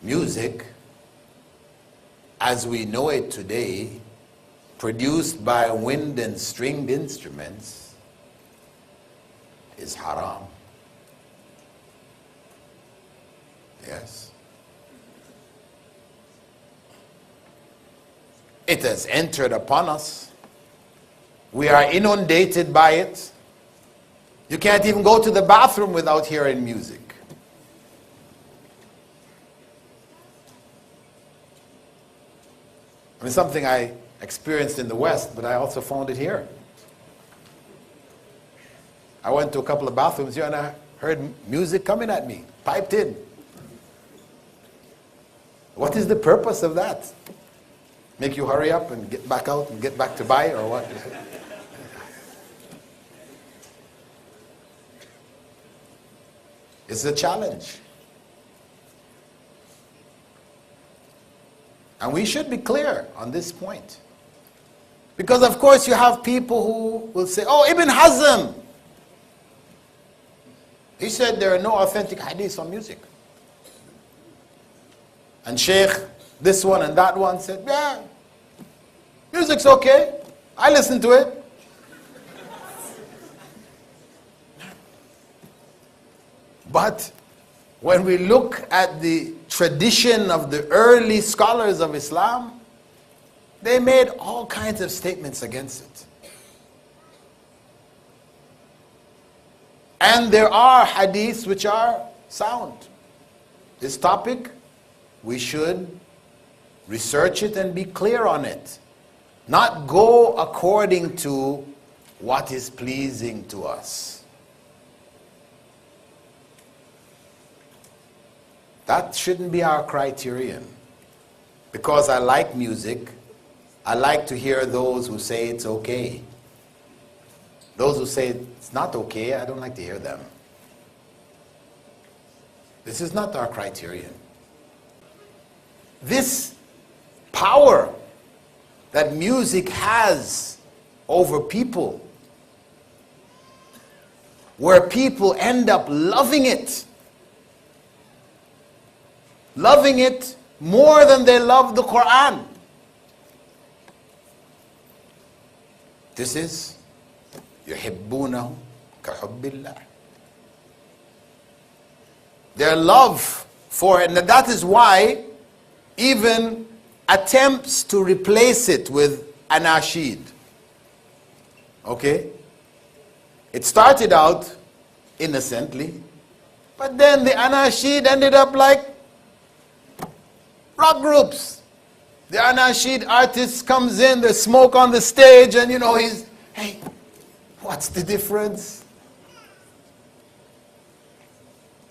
music, as we know it today, produced by wind and stringed instruments, is haram. Yes. It has entered upon us. We are inundated by it. You can't even go to the bathroom without hearing music. I mean, something I experienced in the West, but I also found it here. I went to a couple of bathrooms here and I heard music coming at me, piped in. What is the purpose of that? Make you hurry up and get back out and get back to buy, or what? It's a challenge. And we should be clear on this point. Because of course you have people who will say, oh, Ibn Hazm, he said there are no authentic hadiths on music. And Sheikh, this one and that one said, yeah, music's okay. I listen to it. But when we look at the tradition of the early scholars of Islam, they made all kinds of statements against it. And there are hadiths which are sound. This topic, we should research it and be clear on it. Not go according to what is pleasing to us. That shouldn't be our criterion. Because I like music, I like to hear those who say it's okay. Those who say it's not okay, I don't like to hear them. This is not our criterion. This power that music has over people, where people end up loving it more than they love the Quran. This is يُحِبُّونَهُ كَحُبِّ اللَّهِ. Their love for it, and that is why even attempts to replace it with anashid. Okay? It started out innocently, but then the anashid ended up like rock groups. The anashid artist comes in, there's smoke on the stage, and he's, hey, what's the difference?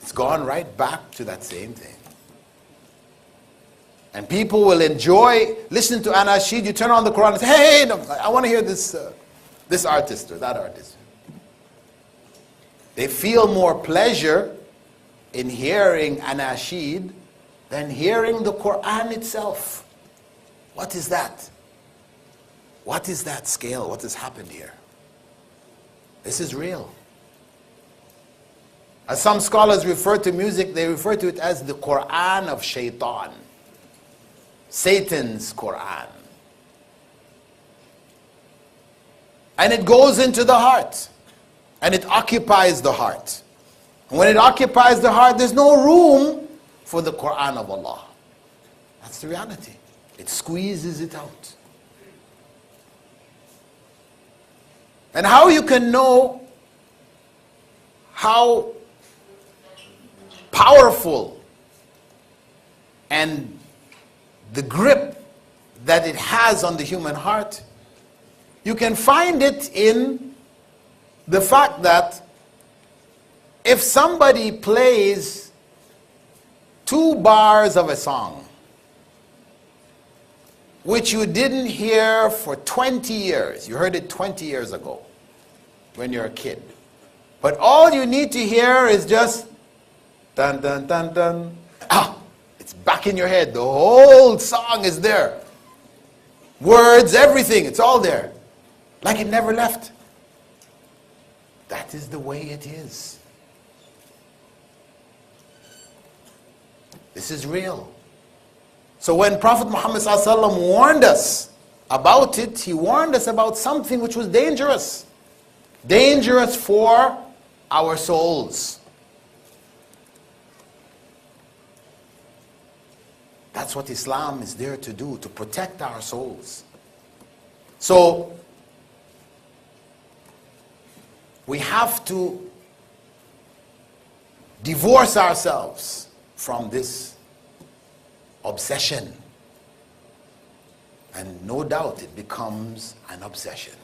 It's gone right back to that same thing. And people will enjoy listening to anashid. You turn on the Quran and say, hey, no, I want to hear this artist or that artist. They feel more pleasure in hearing anashid than hearing the Quran itself. What is that? What is that scale? What has happened here? This is real. As some scholars refer to music, they refer to it as the Quran of Shaitan. Satan's Quran. And it goes into the heart. And it occupies the heart. And when it occupies the heart, there's no room for the Quran of Allah. That's the reality. It squeezes it out. And how you can know how powerful and the grip that it has on the human heart, you can find it in the fact that if somebody plays 2 bars of a song, which you didn't hear for 20 years, you heard it 20 years ago when you're a kid, but all you need to hear is just dun dun dun dun, it's back in your head, the whole song is there, words, everything, it's all there, like it never left. That is the way it is. This is real. So when Prophet Muhammad ﷺ warned us about it, he warned us about something which was dangerous. Dangerous for our souls. That's what Islam is there to do, to protect our souls. So, we have to divorce ourselves from this obsession. And no doubt it becomes an obsession.